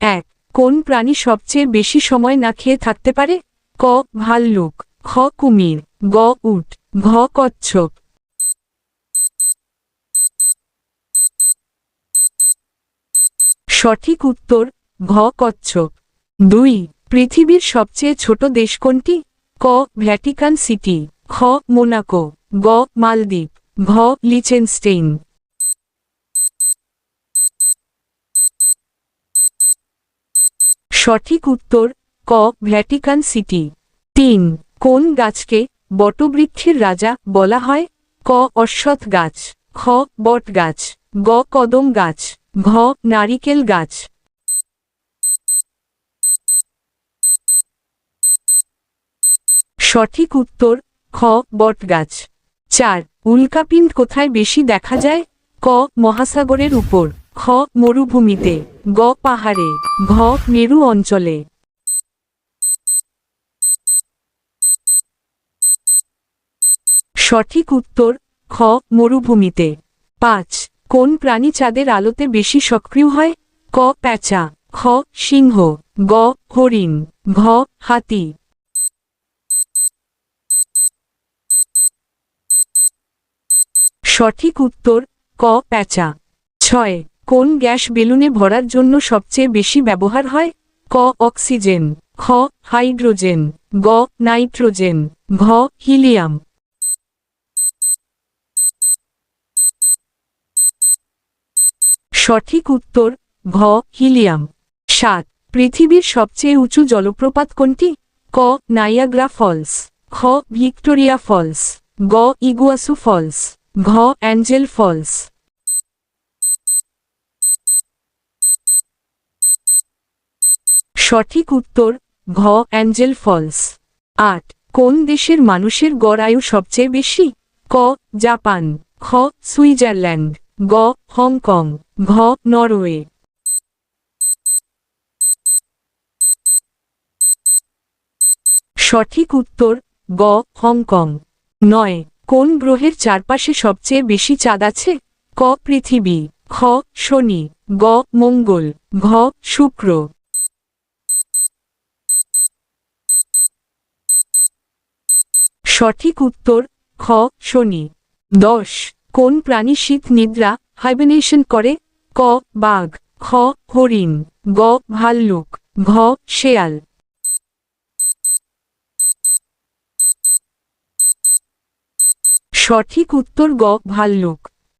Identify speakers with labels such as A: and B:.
A: এক। কোন প্রাণী সবচেয়ে বেশি সময় না খেয়ে থাকতে পারে? ক ভাল্লুক, খ কুমির, গ উট, ঘ কচ্ছপ। সঠিক উত্তর ঘ কচ্ছপ। 2। পৃথিবীর সবচেয়ে ছোট দেশ কোনটি? ক ভ্যাটিকান সিটি, খ মোনাকো, গ মালদ্বীপ, ঘ লিচেনস্টেইন। সঠিক উত্তর ক ভ্যাটিকান সিটি। 3। কোন গাছকে বটবৃক্ষের রাজা বলা হয়? ক অশ্বত্থ গাছ, খ বট গাছ, গ কদম গাছ, ঘ নারিকেল গাছ। সঠিক উত্তর খ বটগাছ। 4। উল্কাপিণ্ড কোথায় বেশি দেখা যায়? ক মহাসাগরের উপর, খ মরুভূমিতে, গ পাহাড়ে, ঘ মেরু অঞ্চলে। সঠিক উত্তর খ মরুভূমিতে। 5। কোন প্রাণী চাঁদের আলোতে বেশি সক্রিয় হয়? ক প্যাঁচা, খ সিংহ, গ হরিণ, ঘ হাতি। সঠিক উত্তর ক প্যাঁচা। 6। কোন গ্যাস বেলুনে ভরার জন্য সবচেয়ে বেশি ব্যবহার হয়? ক অক্সিজেন, খ হাইড্রোজেন, গ নাইট্রোজেন, ঘ হিলিয়াম। সঠিক উত্তর ঘ হিলিয়াম। 7। পৃথিবীর সবচেয়ে উঁচু জলপ্রপাত কোনটি? ক নায়াগ্রা ফলস, খ ভিক্টোরিয়া ফলস, গ ইগুয়াসু ফলস, ঘ অ্যাঞ্জেল ফলস। সঠিক উত্তর ঘ অ্যাঞ্জেল ফলস। 8। কোন দেশের মানুষের গড় আয়ু সবচেয়ে বেশি? ক জাপান, খ সুইজারল্যান্ড, গ হংকং, ঘ নরওয়ে। সঠিক উত্তর গ হংকং। 9। কোন গ্রহের চারপাশে সবচেয়ে বেশি চাঁদ আছে? ক পৃথিবী, খ শনি, গ মঙ্গল, ঘ শুক্র। সঠিক উত্তর খ শনি। 10। কোন প্রাণী শীত নিদ্রা হাইবেনেশন করে? ক বাঘ, খ হরিণ, গ ভাল্লুক, ঘ শেয়াল। সঠিক উত্তর গ ভাল্লুক।